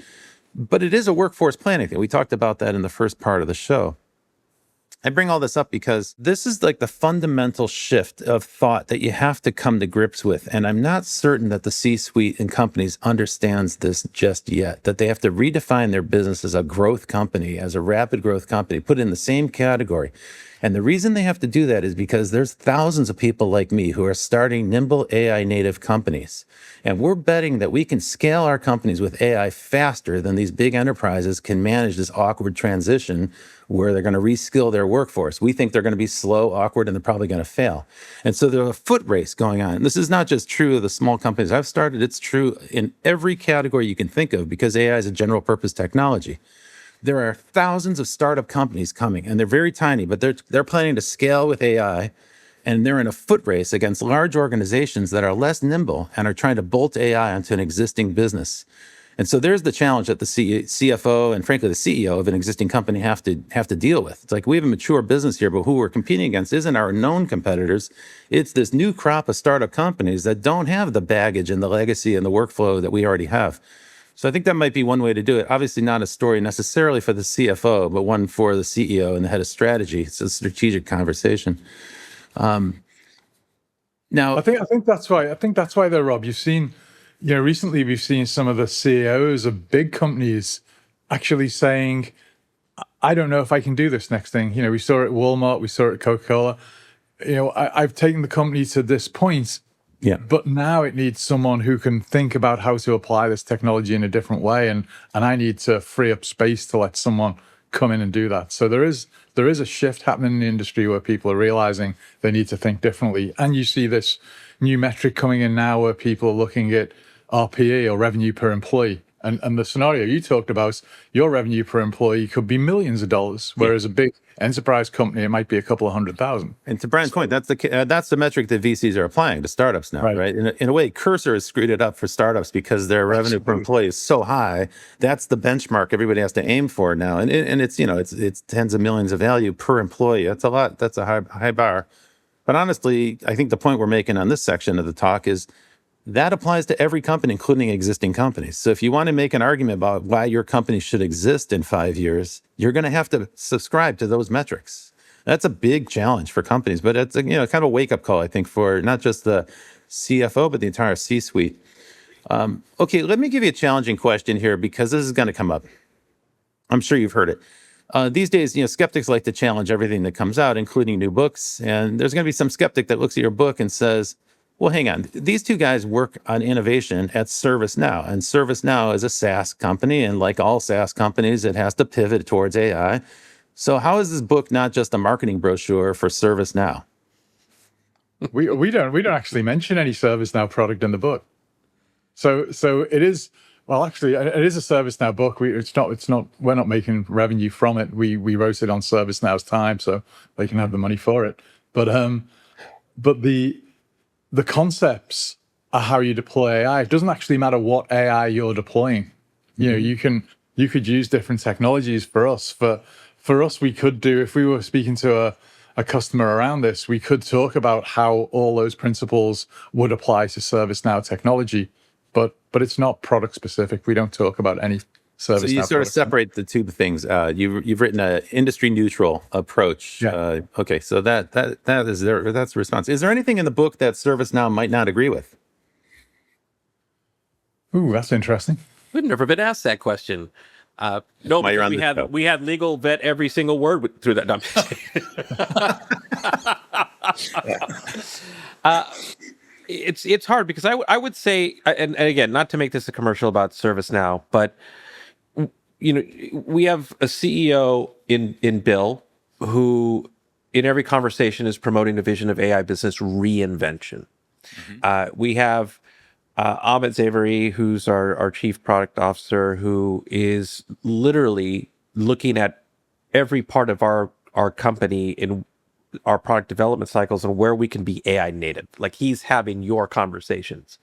S1: but it is a workforce planning thing. We talked about that in the first part of the show. I bring all this up because this is like the fundamental shift of thought that you have to come to grips with. And I'm not certain that the C-suite in companies understands this just yet, that they have to redefine their business as a growth company, as a rapid growth company, put it in the same category. And the reason they have to do that is because there's thousands of people like me who are starting nimble AI native companies. And we're betting that we can scale our companies with AI faster than these big enterprises can manage this awkward transition where they're going to reskill their workforce. We think they're going to be slow, awkward, and they're probably going to fail. And so there's a foot race going on. And this is not just true of the small companies I've started. It's true in every category you can think of because AI is a general purpose technology. There are thousands of startup companies coming, and they're very tiny, but they're planning to scale with AI, and they're in a foot race against large organizations that are less nimble and are trying to bolt AI onto an existing business. And so there's the challenge that the CFO and frankly the CEO of an existing company have to deal with. It's like we have a mature business here, but who we're competing against isn't our known competitors. It's this new crop of startup companies that don't have the baggage and the legacy and the workflow that we already have. So I think that might be one way to do it. Obviously not a story necessarily for the CFO, but one for the CEO and the head of strategy. It's a strategic conversation. Now,
S3: I think that's why. I think that's why, though, Rob. You've seen, recently we've seen some of the CEOs of big companies actually saying, "I don't know if I can do this next thing." We saw it at Walmart, we saw it at Coca-Cola. I've taken the company to this point,
S1: yeah.
S3: but now it needs someone who can think about how to apply this technology in a different way, and I need to free up space to let someone come in and do that. So there is a shift happening in the industry where people are realizing they need to think differently. And you see this new metric coming in now where people are looking at RPE, or revenue per employee. And the scenario you talked about, your revenue per employee could be millions of dollars, whereas a big enterprise company, it might be a couple of $100,000.
S1: And to Brian's point, that's the metric that VCs are applying to startups now, right? In a way, Cursor has screwed it up for startups because their revenue per employee is so high. That's the benchmark everybody has to aim for now, and it's it's tens of millions of value per employee. That's a lot. That's a high bar. But honestly, I think the point we're making on this section of the talk is that applies to every company, including existing companies. So if you want to make an argument about why your company should exist in 5 years, you're going to have to subscribe to those metrics. That's a big challenge for companies, but it's a, kind of a wake-up call, I think, for not just the CFO, but the entire C-suite. Okay, let me give you a challenging question here because this is going to come up. I'm sure you've heard it. These days, skeptics like to challenge everything that comes out, including new books. And there's going to be some skeptic that looks at your book and says, well, hang on. These two guys work on innovation at ServiceNow, and ServiceNow is a SaaS company, and like all SaaS companies, it has to pivot towards AI. So how is this book not just a marketing brochure for ServiceNow?
S3: We don't actually mention any ServiceNow product in the book. So it is, well, actually, it is a ServiceNow book. We're not making revenue from it. We wrote it on ServiceNow's time, so they can have the money for it. But the concepts are how you deploy AI. It doesn't actually matter what AI you're deploying. You could use different technologies. For us, we could do, if we were speaking to a customer around this, we could talk about how all those principles would apply to ServiceNow technology, but it's not product specific. We don't talk about any ServiceNow.
S1: So you sort of separate the two things. You've written an industry neutral approach.
S3: Yeah.
S1: Okay, so that's the response. Is there anything in the book that ServiceNow might not agree with?
S3: Ooh, that's interesting.
S2: We've never been asked that question. No, because we had legal vet every single word through that. No, it's hard because I would say, and again, not to make this a commercial about ServiceNow, but we have a CEO in Bill who, in every conversation, is promoting the vision of AI business reinvention. Mm-hmm. We have Ahmed Zavery, who's our chief product officer, who is literally looking at every part of our company in our product development cycles and where we can be AI native. Like, he's having your conversations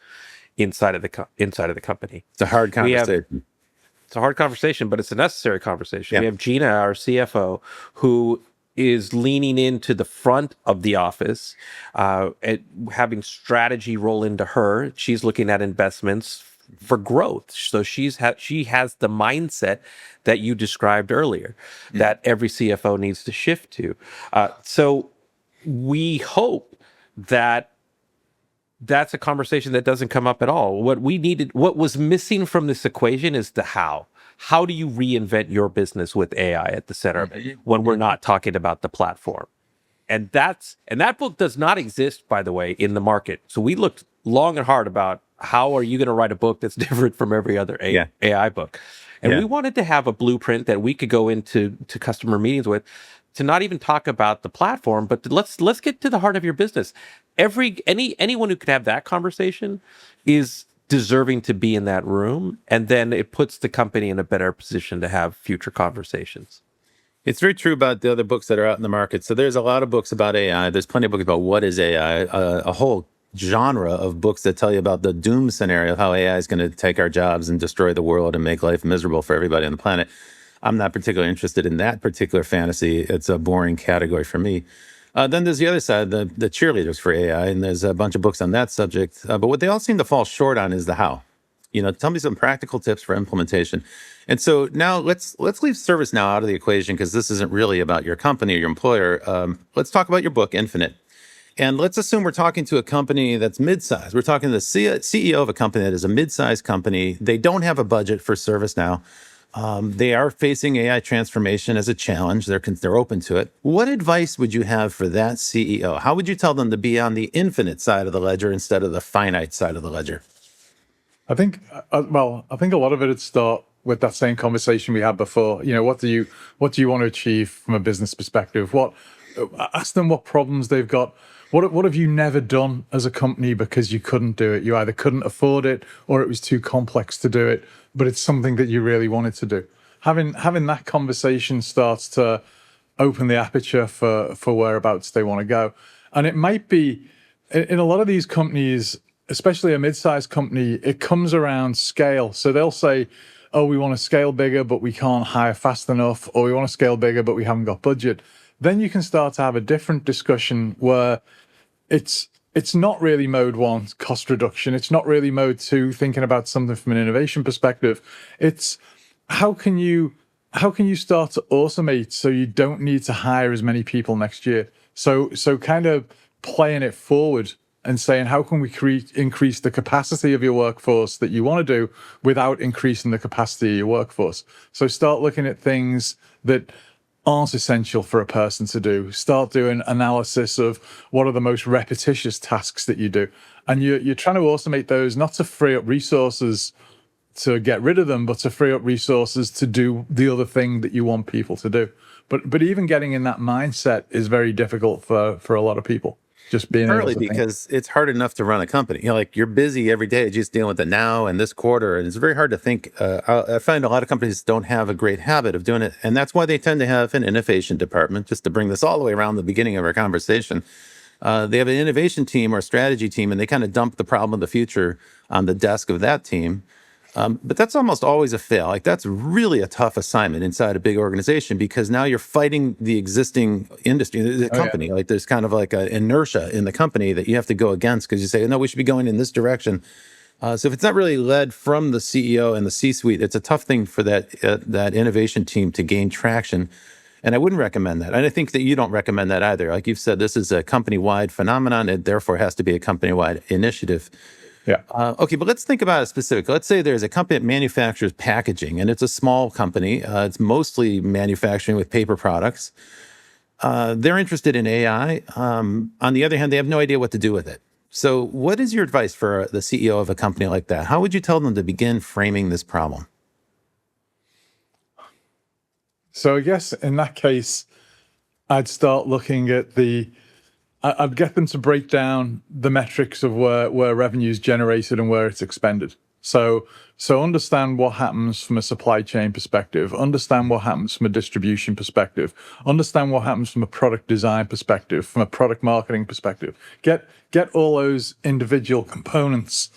S2: inside of the company.
S1: It's a hard conversation.
S2: It's a hard conversation, but it's a necessary conversation.
S1: Yeah.
S2: We have Gina, our CFO, who is leaning into the front of the office, having strategy roll into her. She's looking at investments for growth. So she has the mindset that you described earlier, that every CFO needs to shift to. So we hope that that's a conversation that doesn't come up at all. What was missing from this equation is the how. How do you reinvent your business with AI at the center of it when we're not talking about the platform? And that book does not exist, by the way, in the market. So we looked long and hard about how are you going to write a book that's different from every other AI book. And we wanted to have a blueprint that we could go into customer meetings with, to not even talk about the platform, but let's get to the heart of your business. Anyone who could have that conversation is deserving to be in that room, and then it puts the company in a better position to have future conversations.
S1: It's very true about the other books that are out in the market. So there's a lot of books about AI. There's plenty of books about what is AI, a whole genre of books that tell you about the doom scenario of how AI is going to take our jobs and destroy the world and make life miserable for everybody on the planet. I'm not particularly interested in that particular fantasy. It's a boring category for me. Then there's the other side, the cheerleaders for AI, and there's a bunch of books on that subject. But what they all seem to fall short on is the how. Tell me some practical tips for implementation. And so now let's leave ServiceNow out of the equation, because this isn't really about your company or your employer. Let's talk about your book, Infinite. And let's assume we're talking to a company that's mid-sized. We're talking to the CEO of a company that is a mid-sized company. They don't have a budget for ServiceNow. They are facing AI transformation as a challenge. They're open to it. What advice would you have for that CEO? How would you tell them to be on the infinite side of the ledger instead of the finite side of the ledger?
S3: I think a lot of it would start with that same conversation we had before. What do you want to achieve from a business perspective? Ask them what problems they've got. What have you never done as a company because you couldn't do it? You either couldn't afford it or it was too complex to do it, but it's something that you really wanted to do. Having that conversation starts to open the aperture for whereabouts they want to go. And it might be, in a lot of these companies, especially a mid-sized company, it comes around scale. So they'll say, oh, we want to scale bigger, but we can't hire fast enough, or we want to scale bigger, but we haven't got budget. Then you can start to have a different discussion where it's not really mode one, cost reduction. It's not really mode two, thinking about something from an innovation perspective. It's how can you start to automate so you don't need to hire as many people next year? So kind of playing it forward and saying, how can we increase the capacity of your workforce that you want to do without increasing the capacity of your workforce? So start looking at things that aren't essential for a person to do. Start doing analysis of what are the most repetitious tasks that you do. And you're trying to automate those, not to free up resources to get rid of them, but to free up resources to do the other thing that you want people to do. But even getting in that mindset is very difficult for a lot of people. Just being
S1: partly because it's hard enough to run a company. You're busy every day just dealing with the now and this quarter, and it's very hard to think. I find a lot of companies don't have a great habit of doing it, and that's why they tend to have an innovation department. Just to bring this all the way around the beginning of our conversation, they have an innovation team or a strategy team, and they kind of dump the problem of the future on the desk of that team. But that's almost always a fail. That's really a tough assignment inside a big organization, because now you're fighting the existing industry, the company. Yeah. There's kind of like an inertia in the company that you have to go against, because you say, no, we should be going in this direction. So if it's not really led from the CEO and the C-suite, it's a tough thing for that innovation team to gain traction. And I wouldn't recommend that. And I think that you don't recommend that either. Like you've said, this is a company-wide phenomenon. It therefore has to be a company-wide initiative.
S3: Yeah.
S1: Okay, but let's think about it specifically. Let's say there's a company that manufactures packaging, and it's a small company. It's mostly manufacturing with paper products. They're interested in AI. On the other hand, they have no idea what to do with it. So what is your advice for the CEO of a company like that? How would you tell them to begin framing this problem?
S3: So I guess in that case, I'd start looking at I'd get them to break down the metrics of where revenue is generated and where it's expended. So understand what happens from a supply chain perspective, understand what happens from a distribution perspective, understand what happens from a product design perspective, from a product marketing perspective. Get all those individual components,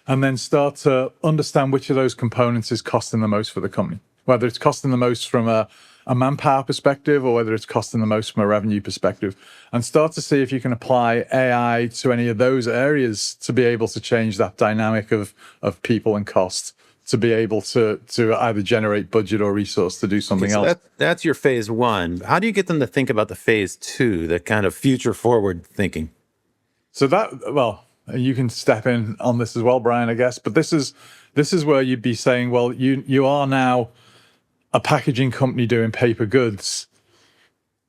S3: and then start to understand which of those components is costing the most for the company. whether it's costing the most from a manpower perspective or whether it's costing the most from a revenue perspective, and start to see if you can apply AI to any of those areas to be able to change that dynamic of people and cost, to be able to either generate budget or resource to do something else.
S1: That's your phase one. How do you get them to think about the phase two, the kind of future forward thinking?
S3: So that, well, you can step in on this as well, Brian, I guess. But this is where you'd be saying, well, you are now a packaging company doing paper goods.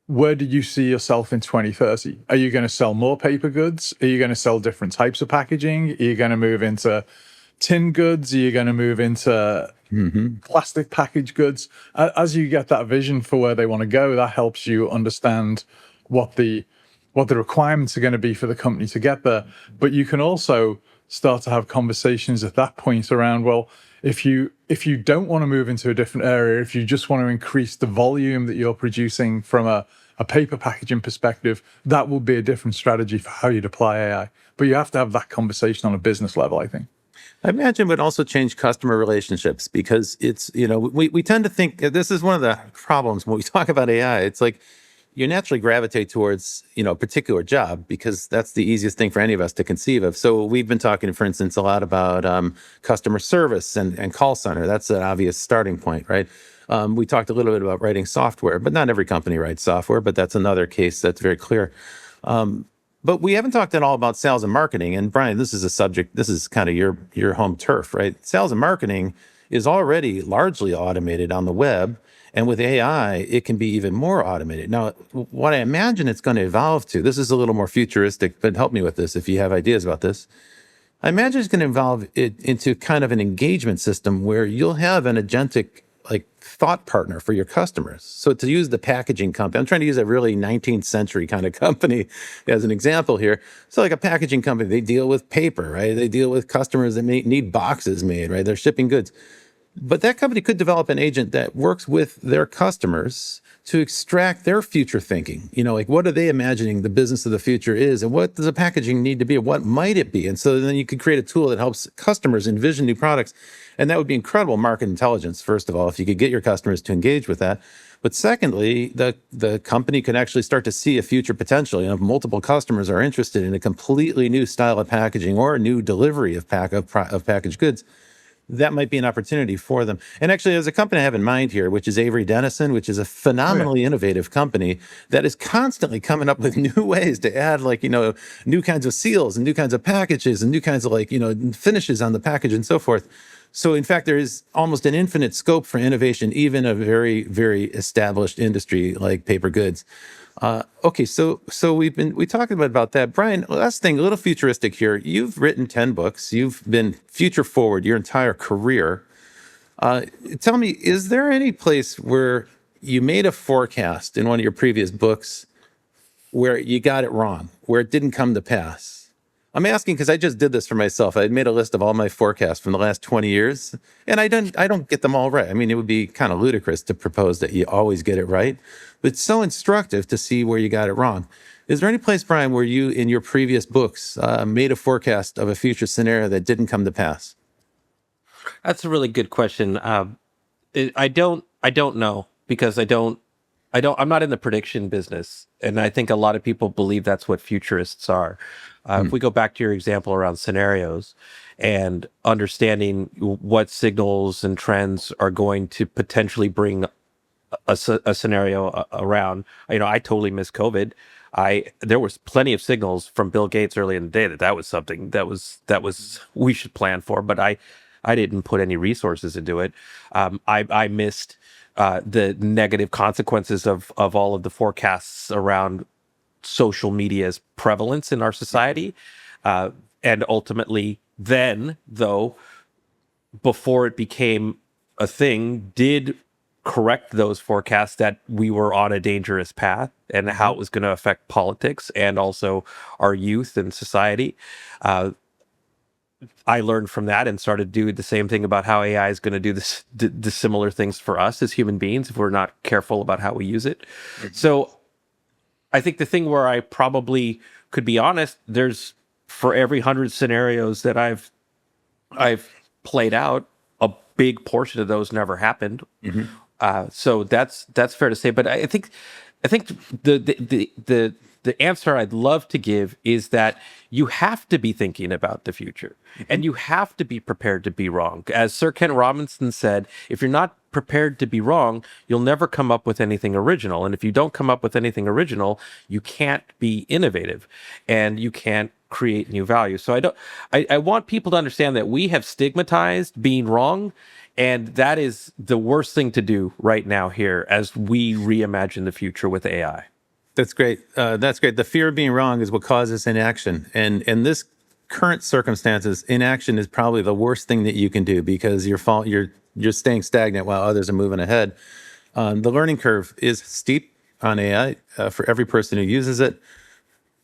S3: Where do you see yourself in 2030? Are you going to sell more paper goods? Are you going to sell different types of packaging? Are you going to move into tin goods? Are you going to move into plastic packaged goods? As you get that vision for where they want to go, that helps you understand what the requirements are going to be for the company to get there. But you can also start to have conversations at that point around, well, if you don't want to move into a different area, if you just want to increase the volume that you're producing from a paper packaging perspective, that will be a different strategy for how you'd apply AI. But you have to have that conversation on a business level, I think.
S1: I imagine it would also change customer relationships, because it's, we tend to think this is one of the problems when we talk about AI. It's like you naturally gravitate towards, a particular job because that's the easiest thing for any of us to conceive of. So we've been talking, for instance, a lot about customer service and call center. That's an obvious starting point, right? We talked a little bit about writing software, but not every company writes software, but that's another case that's very clear. But we haven't talked at all about sales and marketing. And Brian, this is a subject, this is kind of your home turf, right? Sales and marketing is already largely automated on the web. And with AI, it can be even more automated. Now, what I imagine it's going to evolve to, this is a little more futuristic, but help me with this if you have ideas about this. I imagine it's going to evolve it into kind of an engagement system where you'll have an agentic thought partner for your customers. So to use the packaging company, I'm trying to use a really 19th century kind of company as an example here. So like a packaging company, they deal with paper, right? They deal with customers that may need boxes made, right? They're shipping goods. But that company could develop an agent that works with their customers to extract their future thinking. What are they imagining the business of the future is, and what does the packaging need to be, and what might it be? And so then you could create a tool that helps customers envision new products. And that would be incredible market intelligence, first of all, if you could get your customers to engage with that. But secondly, the company can actually start to see a future potential. If multiple customers are interested in a completely new style of packaging or a new delivery of packaged goods, that might be an opportunity for them. And actually, there's a company I have in mind here, which is Avery Dennison, which is a phenomenally innovative company that is constantly coming up with new ways to add, new kinds of seals and new kinds of packages and new kinds of finishes on the package and so forth. So in fact, there is almost an infinite scope for innovation, even a very, very established industry like paper goods. Okay, so we talked about that. Brian, last thing, a little futuristic here. You've written 10 books. You've been future forward your entire career. Tell me, is there any place where you made a forecast in one of your previous books where you got it wrong, where it didn't come to pass? I'm asking because I just did this for myself. I made a list of all my forecasts from the last 20 years, and I don't get them all right. I mean, it would be kind of ludicrous to propose that you always get it right, but it's so instructive to see where you got it wrong. Is there any place, Brian, where you, in your previous books, made a forecast of a future scenario that didn't come to pass?
S2: That's a really good question. I don't know, because I'm not in the prediction business. And I think a lot of people believe that's what futurists are. If we go back to your example around scenarios and understanding what signals and trends are going to potentially bring a scenario around, I totally missed COVID. There was plenty of signals from Bill Gates early in the day that was something that was we should plan for, but I didn't put any resources into it. I missed the negative consequences of all of the forecasts around social media's prevalence in our society. And ultimately then, though, before it became a thing, did correct those forecasts that we were on a dangerous path and how it was going to affect politics and also our youth and society. I learned from that and started doing the same thing about how AI is going to do the similar things for us as human beings if we're not careful about how we use it. So I think the thing where I probably could be honest, there's, for every 100 scenarios that I've played out, a big portion of those never happened. So that's fair to say. But I think the answer I'd love to give is that you have to be thinking about the future, and you have to be prepared to be wrong. As Sir Ken Robinson said, if you're not prepared to be wrong, you'll never come up with anything original. And if you don't come up with anything original, you can't be innovative, and you can't create new value. So I want people to understand that we have stigmatized being wrong, and that is the worst thing to do right now here as we reimagine the future with AI.
S1: That's great. That's great. The fear of being wrong is what causes inaction. And in this current circumstances, inaction is probably the worst thing that you can do because you're staying stagnant while others are moving ahead. The learning curve is steep on AI for every person who uses it,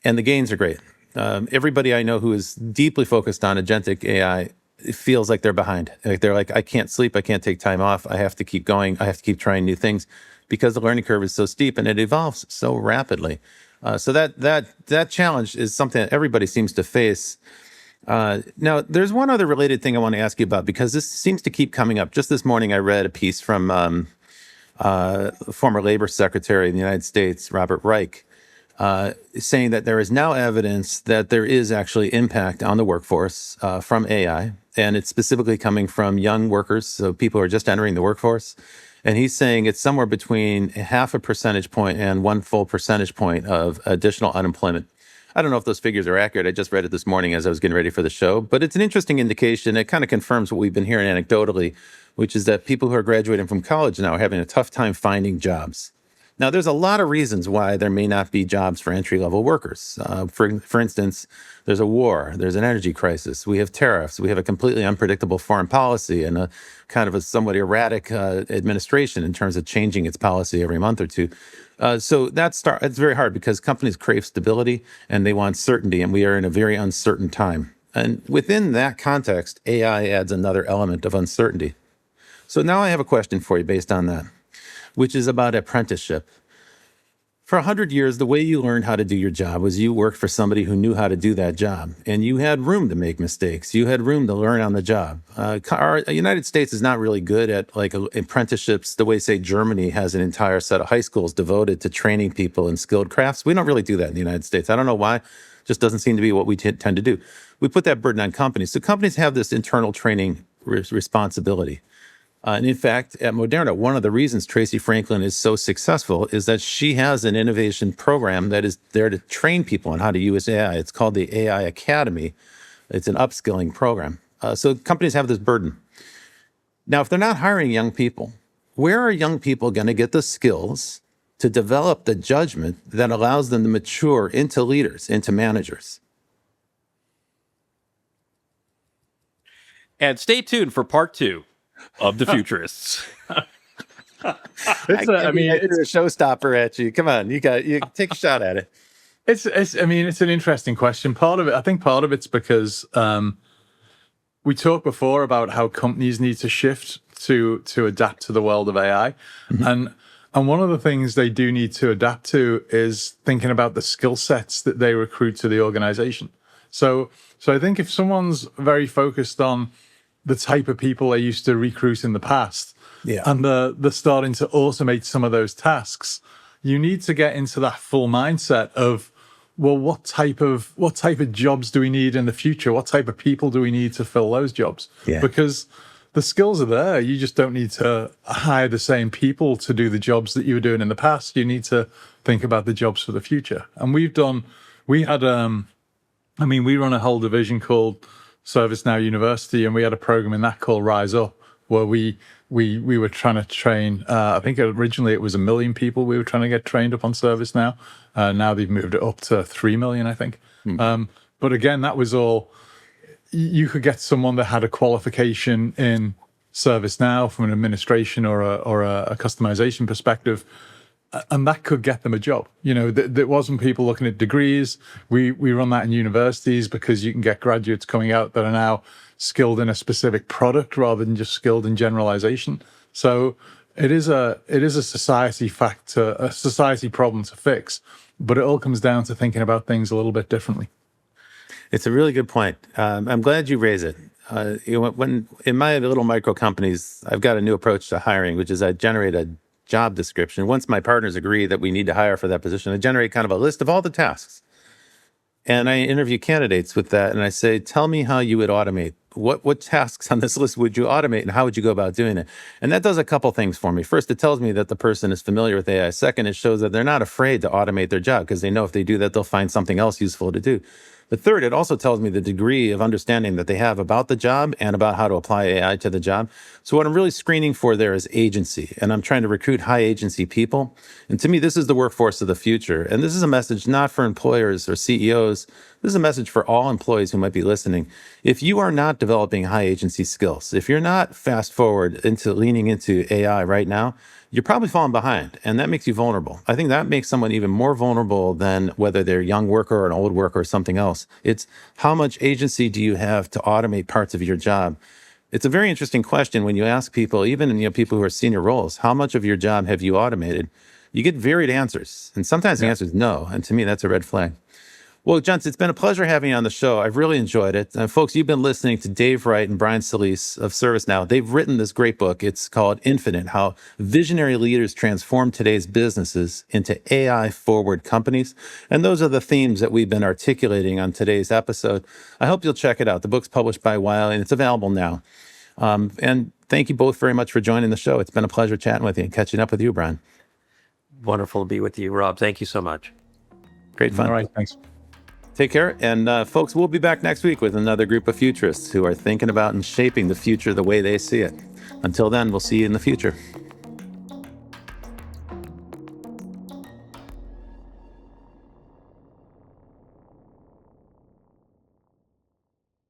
S1: and the gains are great. Everybody I know who is deeply focused on agentic AI feels like they're behind. Like they're like, I can't sleep, I can't take time off, I have to keep going, I have to keep trying new things because the learning curve is so steep and it evolves so rapidly. So that challenge is something that everybody seems to face. Now, there's one other related thing I want to ask you about because this seems to keep coming up. Just this morning, I read a piece from former Labor Secretary in the United States, Robert Reich, saying that there is now evidence that there is actually impact on the workforce from AI, and it's specifically coming from young workers, so people who are just entering the workforce. And he's saying it's somewhere between 0.5 percentage point and 1 full percentage point of additional unemployment. I don't know if those figures are accurate. I just read it this morning as I was getting ready for the show, but it's an interesting indication. It kind of confirms what we've been hearing anecdotally, which is that people who are graduating from college now are having a tough time finding jobs. Now, there's a lot of reasons why there may not be jobs for entry-level workers. For instance, there's a war, there's an energy crisis, we have tariffs, we have a completely unpredictable foreign policy and a kind of a somewhat erratic administration in terms of changing its policy every month or two. So it's very hard because companies crave stability and they want certainty, and we are in a very uncertain time. And within that context, AI adds another element of uncertainty. So now I have a question for you based on that, which is about apprenticeship. For 100 years, the way you learned how to do your job was you worked for somebody who knew how to do that job, and you had room to make mistakes. You had room to learn on the job. Our United States is not really good at like apprenticeships the way, say, Germany has an entire set of high schools devoted to training people in skilled crafts. We don't really do that in the United States. I don't know why. It just doesn't seem to be what we tend to do. We put that burden on companies. So companies have this internal training responsibility. And in fact, at Moderna, one of the reasons Tracy Franklin is so successful is that she has an innovation program that is there to train people on how to use AI. It's called the AI Academy. It's an upskilling program. So companies have this burden. Now, if they're not hiring young people, where are young people going to get the skills to develop the judgment that allows them to mature into leaders, into managers?
S2: And stay tuned for part 2 of the Futurists.
S3: It's a
S1: showstopper at you. Come on, you take a shot at it.
S3: It's an interesting question. I think part of it's because we talked before about how companies need to shift to adapt to the world of AI, and one of the things they do need to adapt to is thinking about the skill sets that they recruit to the organization. So I think if someone's very focused on the type of people they used to recruit in the past, and they're starting to automate some of those tasks, you need to get into that full mindset of, well, what type of jobs do we need in the future? What type of people do we need to fill those jobs? Yeah. Because the skills are there. You just don't need to hire the same people to do the jobs that you were doing in the past. You need to think about the jobs for the future. And we run a whole division called ServiceNow University, and we had a program in that called Rise Up, where we were trying to train, I think originally it was 1 million people we were trying to get trained up on ServiceNow. Now they've moved it up to 3 million, I think. But again, that was all, you could get someone that had a qualification in ServiceNow from an administration or a customization perspective, and that could get them a job. There wasn't people looking at degrees. We run that in universities because you can get graduates coming out that are now skilled in a specific product rather than just skilled in generalization. So it is a society a society problem to fix, but it all comes down to thinking about things a little bit differently.
S1: It's a really good point. I'm glad you raise it. when in my little micro companies, I've got a new approach to hiring, which is I generate a job description. Once my partners agree that we need to hire for that position, I generate kind of a list of all the tasks. And I interview candidates with that, and I say, tell me how you would automate. What tasks on this list would you automate, and how would you go about doing it? And that does a couple things for me. First, it tells me that the person is familiar with AI. Second, it shows that they're not afraid to automate their job because they know if they do that, they'll find something else useful to do. But third, it also tells me the degree of understanding that they have about the job and about how to apply AI to the job. So what I'm really screening for there is agency, and I'm trying to recruit high agency people. And to me, this is the workforce of the future. And this is a message not for employers or CEOs. This is a message for all employees who might be listening. If you are not developing high agency skills, if you're not fast forward into leaning into AI right now, you're probably falling behind, and that makes you vulnerable. I think that makes someone even more vulnerable than whether they're a young worker or an old worker or something else. It's how much agency do you have to automate parts of your job? It's a very interesting question when you ask people, even people who are senior roles, how much of your job have you automated? You get varied answers, and sometimes the answer is no, and to me, that's a red flag. Well, John, it's been a pleasure having you on the show. I've really enjoyed it. Folks, you've been listening to Dave Wright and Brian Solis of ServiceNow. They've written this great book. It's called Infinite, How Visionary Leaders Transform Today's Businesses into AI-Forward Companies. And those are the themes that we've been articulating on today's episode. I hope you'll check it out. The book's published by Wiley, and it's available now. And thank you both very much for joining the show. It's been a pleasure chatting with you and catching up with you, Brian.
S2: Wonderful to be with you, Rob. Thank you so much.
S1: Great fun.
S3: All right, thanks.
S1: Take care. And folks, we'll be back next week with another group of futurists who are thinking about and shaping the future the way they see it. Until then, we'll see you in the future.